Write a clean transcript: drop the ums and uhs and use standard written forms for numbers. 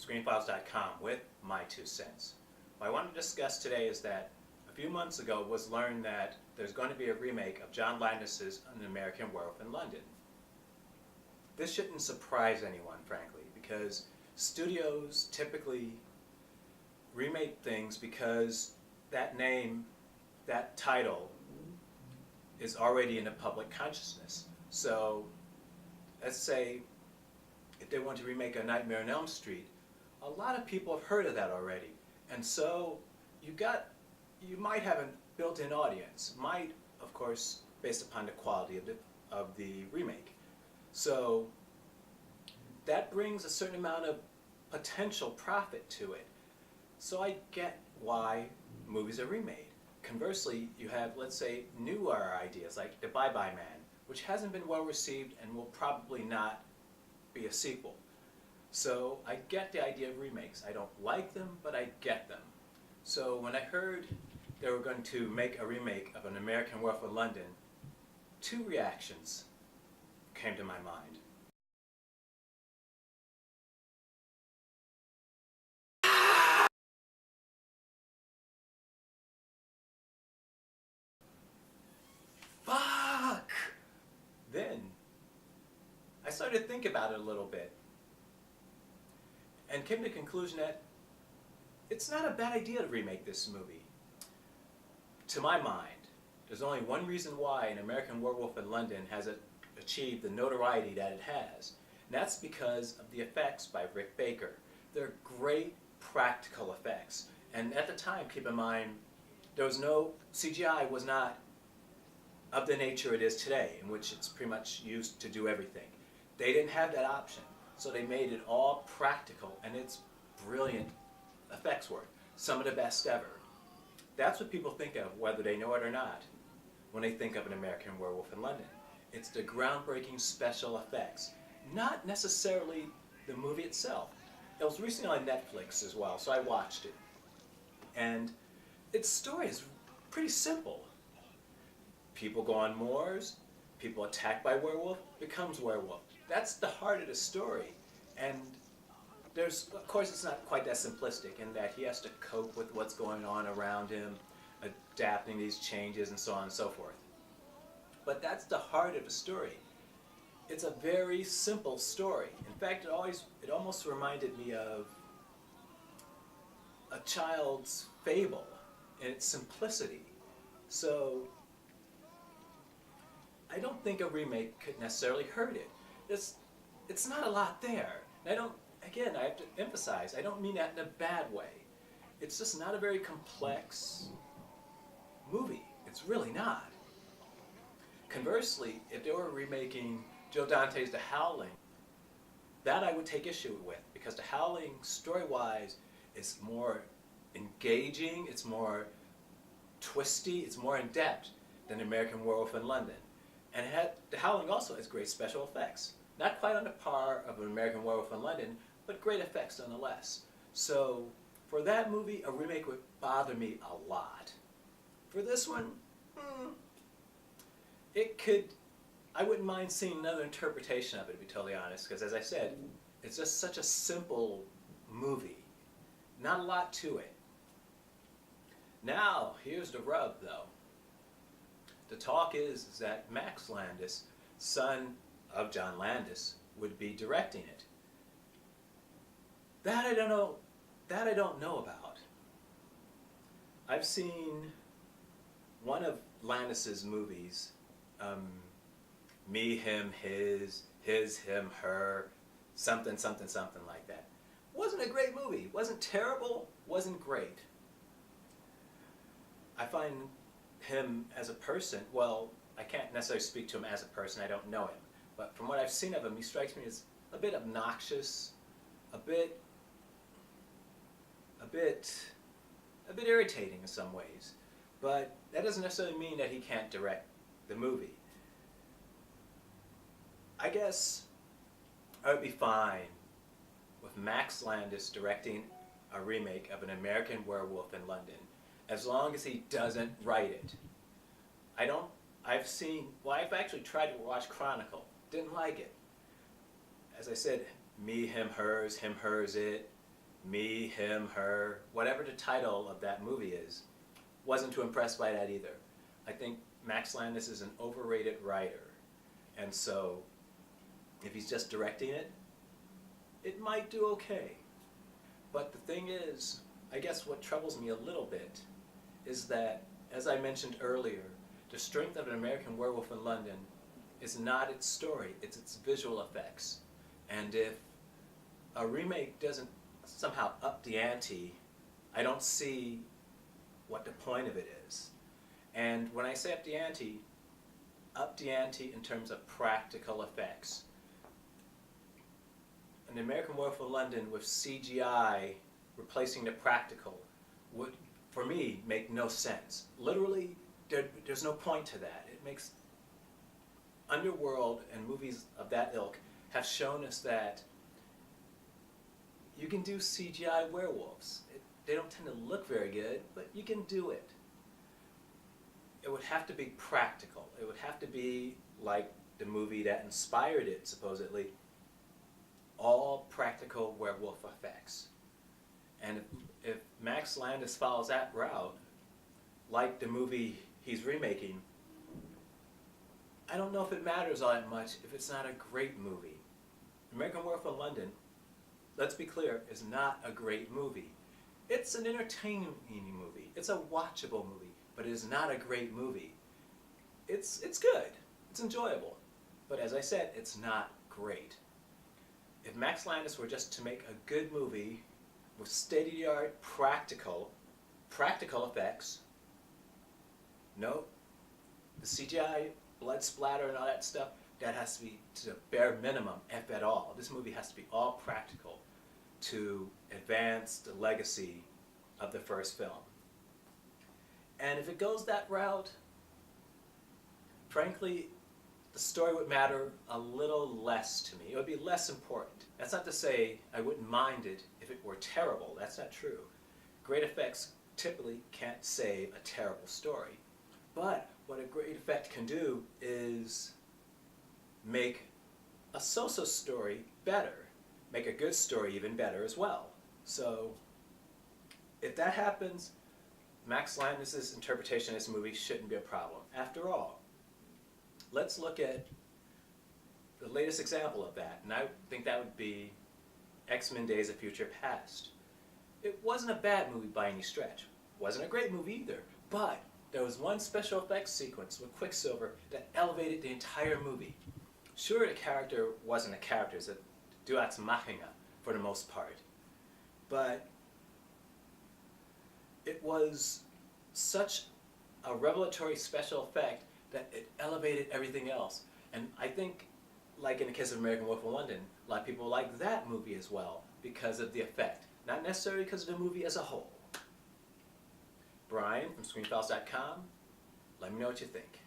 screenfiles.com with my 2 cents. What I want to discuss today is that a few months ago was learned that there's going to be a remake of John Landis's An American Werewolf in London. This shouldn't surprise anyone, frankly, because studios typically remake things because that name, that title, is already in the public consciousness. So, let's say if they want to remake A Nightmare on Elm Street, a lot of people have heard of that already. And so you might have a built-in audience. Might, of course, based upon the quality of the remake. So that brings a certain amount of potential profit to it. So I get why movies are remade. Conversely, you have, let's say, newer ideas like The Bye-Bye Man, which hasn't been well received and will probably not be a sequel. So I get the idea of remakes. I don't like them, but I get them. So when I heard they were going to make a remake of An American Werewolf in London, two reactions came to my mind. Fuck! Then I started to think about it a little bit and came to the conclusion that it's not a bad idea to remake this movie. To my mind, there's only one reason why An American Werewolf in London has achieved the notoriety that it has, and that's because of the effects by Rick Baker. They're great practical effects, and at the time, keep in mind, CGI was not of the nature it is today, in which it's pretty much used to do everything. They didn't have that option, so they made it all practical, and it's brilliant effects work. Some of the best ever. That's what people think of, whether they know it or not, when they think of An American Werewolf in London. It's the groundbreaking special effects, not necessarily the movie itself. It was recently on Netflix as well, so I watched it. And its story is pretty simple. People go on moors, people attacked by werewolf, becomes werewolf. That's the heart of the story. And of course it's not quite that simplistic in that he has to cope with what's going on around him, adapting these changes and so on and so forth. But that's the heart of the story. It's a very simple story. In fact, it almost reminded me of a child's fable in its simplicity. So I don't think a remake could necessarily hurt it. It's not a lot there. And I have to emphasize, I don't mean that in a bad way. It's just not a very complex movie. It's really not. Conversely, if they were remaking Joe Dante's The Howling, that I would take issue with, because The Howling, story-wise, is more engaging, it's more twisty, it's more in-depth than American Werewolf in London. And The Howling also has great special effects. Not quite on the par of An American Werewolf in London, but great effects nonetheless. So for that movie, a remake would bother me a lot. For this one, I wouldn't mind seeing another interpretation of it, to be totally honest, because as I said, it's just such a simple movie. Not a lot to it. Now, here's the rub, though. The talk is that Max Landis, son of John Landis, would be directing it. That I don't know about. I've seen one of Landis's movies, Me, Him, His, Him, Her, something like that. Wasn't a great movie. Wasn't terrible, wasn't great. I find him as a person, well, I can't necessarily speak to him as a person, I don't know him. But from what I've seen of him, he strikes me as a bit obnoxious, a bit irritating in some ways. But that doesn't necessarily mean that he can't direct the movie. I guess I would be fine with Max Landis directing a remake of An American Werewolf in London, as long as he doesn't write it. I've actually tried to watch Chronicle, didn't like it. As I said, me, him, hers, it. me, him, her, whatever the title of that movie is, wasn't too impressed by that either. I think Max Landis is an overrated writer, and so if he's just directing it, it might do okay. But the thing is, I guess what troubles me a little bit is that, as I mentioned earlier, the strength of An American Werewolf in London is not its story, it's its visual effects. And if a remake doesn't somehow up the ante, I don't see what the point of it is. And when I say up the ante in terms of practical effects. An American Werewolf in London with CGI replacing the practical would, for me, make no sense. Literally, there's no point to that. It makes Underworld and movies of that ilk have shown us that you can do CGI werewolves. They don't tend to look very good, but you can do it. It would have to be practical. It would have to be like the movie that inspired it, supposedly, all practical werewolf effects. And if Max Landis follows that route, like the movie he's remaking, I don't know if it matters all that much if it's not a great movie. American Werewolf in London, let's be clear, is not a great movie. It's an entertaining movie. It's a watchable movie, but it is not a great movie. It's good. It's enjoyable. But as I said, it's not great. If Max Landis were just to make a good movie with state-of-the-art practical effects, no, the CGI, blood splatter and all that stuff, that has to be to the bare minimum, if at all. This movie has to be all practical to advance the legacy of the first film. And if it goes that route, frankly, the story would matter a little less to me. It would be less important. That's not to say I wouldn't mind it if it were terrible. That's not true. Great effects typically can't save a terrible story. But what a great effect can do is make a so-so story better. Make a good story even better as well. So if that happens, Max Landis' interpretation of this movie shouldn't be a problem. After all, let's look at the latest example of that, and I think that would be X-Men Days of Future Past. It wasn't a bad movie by any stretch. It wasn't a great movie either, but there was one special effects sequence with Quicksilver that elevated the entire movie. Sure, the character wasn't a character, it's a Deus Ex Machina for the most part, but it was such a revelatory special effect that it elevated everything else. And I think, like in the case of American Werewolf in London, a lot of people like that movie as well because of the effect, not necessarily because of the movie as a whole. Brian from ScreenFiles.com, let me know what you think.